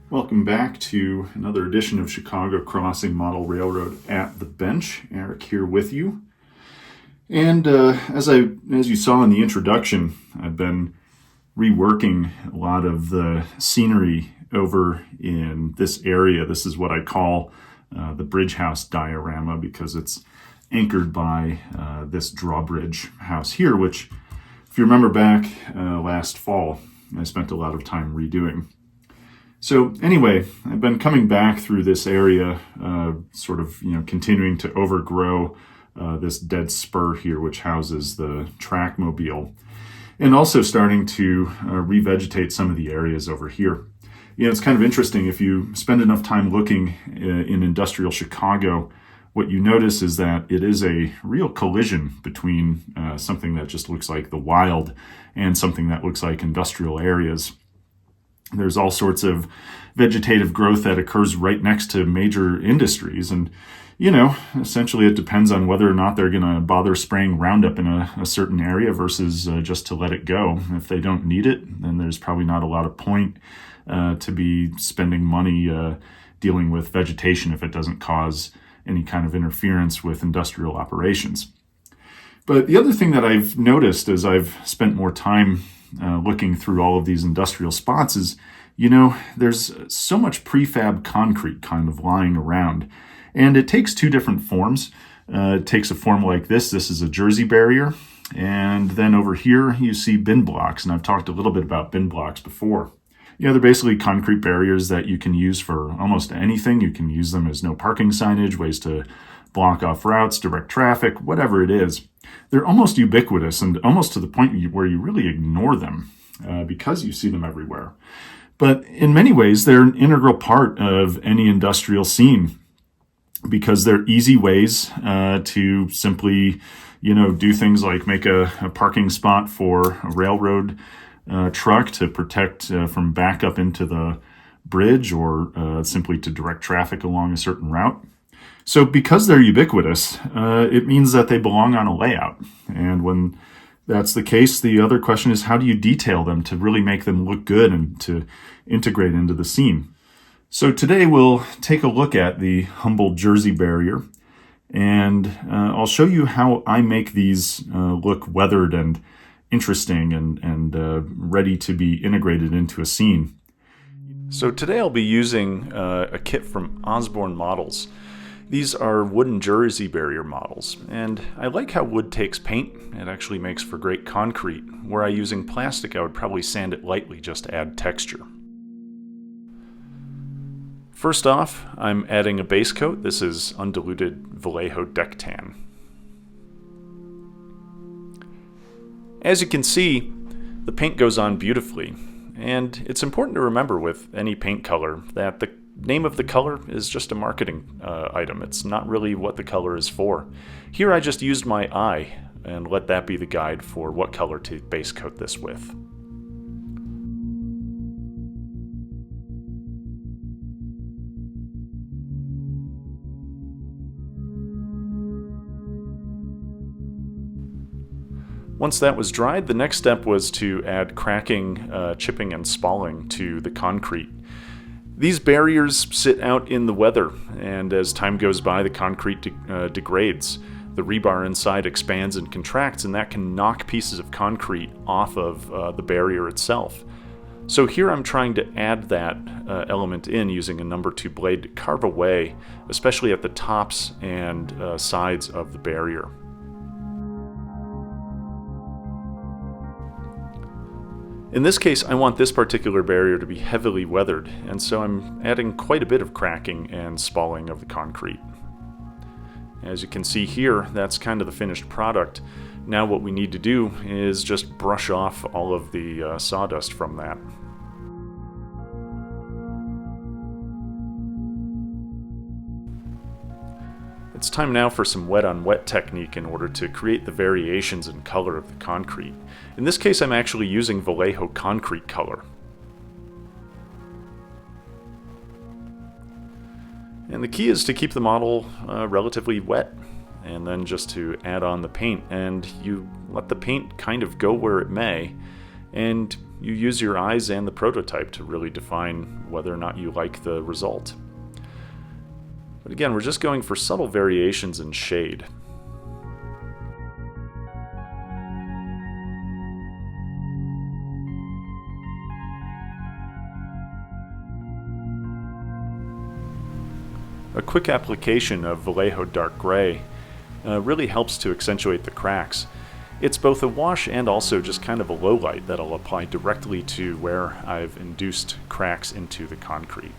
Welcome back to another edition of Chicago Crossing Model Railroad at the Bench. Eric here with you. And as you saw in the introduction, I've been reworking a lot of the scenery over in this area. This is what I call the bridge house diorama, because it's anchored by this drawbridge house here, which, if you remember back last fall, I spent a lot of time redoing. So anyway, I've been coming back through this area, continuing to overgrow this dead spur here, which houses the track mobile, and also starting to revegetate some of the areas over here. It's kind of interesting. If you spend enough time looking in industrial Chicago, what you notice is that it is a real collision between something that just looks like the wild and something that looks like industrial areas. There's all sorts of vegetative growth that occurs right next to major industries. And, essentially it depends on whether or not they're going to bother spraying Roundup in a certain area versus just to let it go. If they don't need it, then there's probably not a lot of point to be spending money dealing with vegetation if it doesn't cause any kind of interference with industrial operations. But the other thing that I've noticed as I've spent more time looking through all of these industrial spots is, there's so much prefab concrete kind of lying around. And it takes two different forms. It takes a form like this. This is a Jersey barrier. And then over here, you see bin blocks. And I've talked a little bit about bin blocks before. They're basically concrete barriers that you can use for almost anything. You can use them as no parking signage, ways to block off routes, direct traffic, whatever it is. They're almost ubiquitous and almost to the point where you really ignore them because you see them everywhere. But in many ways, they're an integral part of any industrial scene because they're easy ways to simply, do things like make a parking spot for a railroad truck to protect from backup into the bridge or simply to direct traffic along a certain route. So because they're ubiquitous, it means that they belong on a layout. And when that's the case, the other question is, how do you detail them to really make them look good and to integrate into the scene? So today we'll take a look at the humble Jersey barrier, and I'll show you how I make these look weathered and interesting and ready to be integrated into a scene. So today I'll be using a kit from Osborne Models. These are wooden Jersey barrier models, and I like how wood takes paint. It actually makes for great concrete. Were I using plastic, I would probably sand it lightly just to add texture. First off, I'm adding a base coat. This is undiluted Vallejo deck tan. As you can see, the paint goes on beautifully, and it's important to remember with any paint color that the name of the color is just a marketing item. It's not really what the color is for. Here I just used my eye and let that be the guide for what color to base coat this with. Once that was dried, the next step was to add cracking, chipping, and spalling to the concrete. These barriers sit out in the weather, and as time goes by, the concrete degrades. The rebar inside expands and contracts, and that can knock pieces of concrete off of the barrier itself. So here I'm trying to add that element in using a number 2 blade to carve away, especially at the tops and sides of the barrier. In this case, I want this particular barrier to be heavily weathered, and so I'm adding quite a bit of cracking and spalling of the concrete. As you can see here, that's kind of the finished product. Now what we need to do is just brush off all of the sawdust from that. It's time now for some wet-on-wet technique in order to create the variations in color of the concrete. In this case, I'm actually using Vallejo concrete color. And the key is to keep the model relatively wet, and then just to add on the paint, and you let the paint kind of go where it may, and you use your eyes and the prototype to really define whether or not you like the result. But again, we're just going for subtle variations in shade. A quick application of Vallejo Dark Gray really helps to accentuate the cracks. It's both a wash and also just kind of a low light that'll apply directly to where I've induced cracks into the concrete.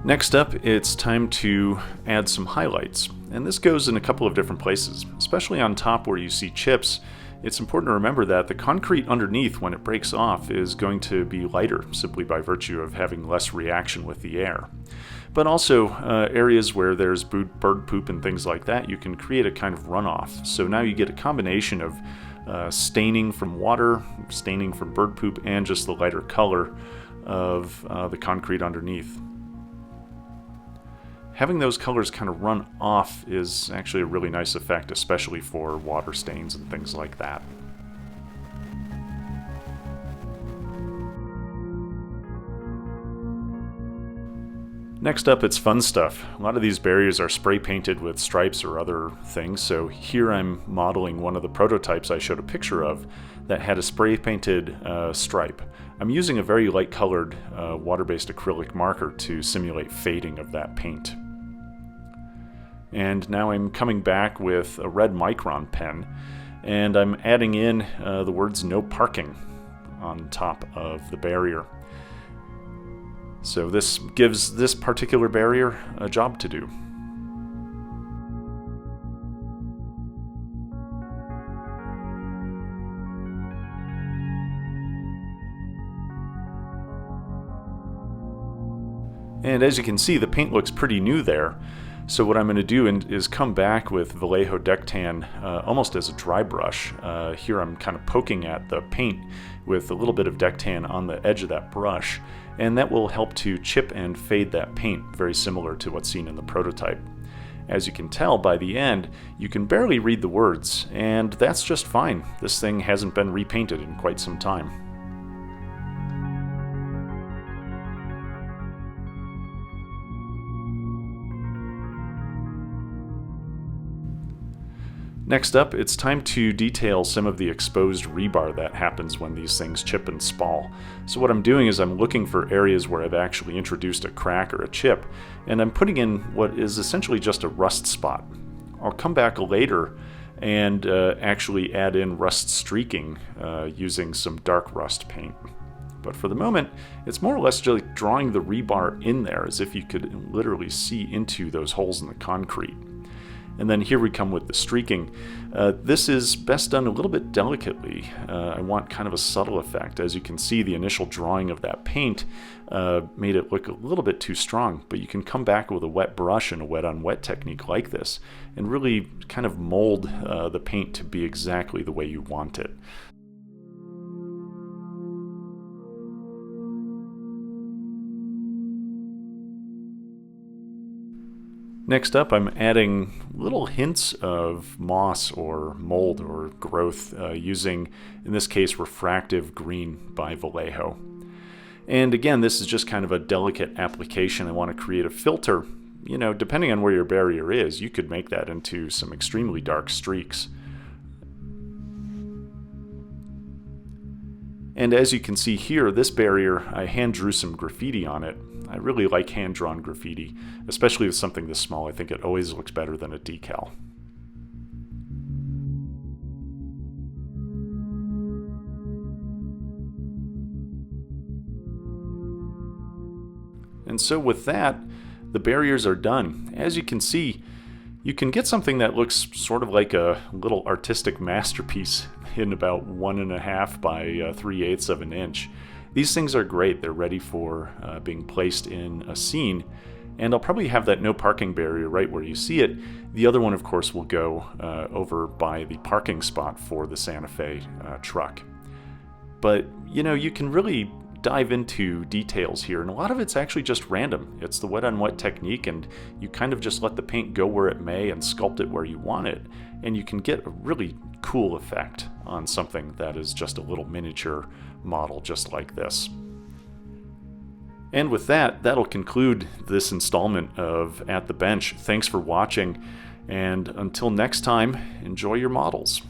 Next up, it's time to add some highlights, and this goes in a couple of different places. Especially on top where you see chips, it's important to remember that the concrete underneath, when it breaks off, is going to be lighter simply by virtue of having less reaction with the air. But also areas where there's bird poop and things like that, you can create a kind of runoff. So now you get a combination of staining from water, staining from bird poop, and just the lighter color of the concrete underneath. Having those colors kind of run off is actually a really nice effect, especially for water stains and things like that. Next up, it's fun stuff. A lot of these barriers are spray painted with stripes or other things, so here I'm modeling one of the prototypes I showed a picture of that had a spray painted stripe. I'm using a very light colored water-based acrylic marker to simulate fading of that paint. And now I'm coming back with a red Micron pen, and I'm adding in the words "no parking" on top of the barrier. So this gives this particular barrier a job to do. And as you can see, the paint looks pretty new there. So what I'm going to do is come back with Vallejo Deck Tan almost as a dry brush. Here I'm kind of poking at the paint with a little bit of Deck Tan on the edge of that brush, and that will help to chip and fade that paint, very similar to what's seen in the prototype. As you can tell by the end, you can barely read the words, and that's just fine. This thing hasn't been repainted in quite some time. Next up, it's time to detail some of the exposed rebar that happens when these things chip and spall. So what I'm doing is I'm looking for areas where I've actually introduced a crack or a chip, and I'm putting in what is essentially just a rust spot. I'll come back later and actually add in rust streaking using some dark rust paint. But for the moment, it's more or less just drawing the rebar in there as if you could literally see into those holes in the concrete. And then here we come with the streaking. This is best done a little bit delicately. I want kind of a subtle effect. As you can see, the initial drawing of that paint made it look a little bit too strong, but you can come back with a wet brush and a wet-on-wet technique like this and really kind of mold the paint to be exactly the way you want it. Next up, I'm adding little hints of moss or mold or growth using, in this case, Refractive Green by Vallejo. And again, this is just kind of a delicate application. I want to create a filter. You know, depending on where your barrier is, you could make that into some extremely dark streaks. And as you can see here, this barrier, I hand drew some graffiti on it. I really like hand-drawn graffiti, especially with something this small. I think it always looks better than a decal. And so with that, the barriers are done. As you can see, you can get something that looks sort of like a little artistic masterpiece in about 1.5 by 3/8 of an inch. These things are great. They're ready for being placed in a scene. And I'll probably have that no parking barrier right where you see it. The other one, of course, will go over by the parking spot for the Santa Fe truck. But, you know, you can really dive into details here, and a lot of it's actually just random. It's the wet on wet technique, and you kind of just let the paint go where it may and sculpt it where you want it, and you can get a really cool effect on something that is just a little miniature model just like this. And with that, that'll conclude this installment of At the Bench. Thanks for watching, and until next time, enjoy your models.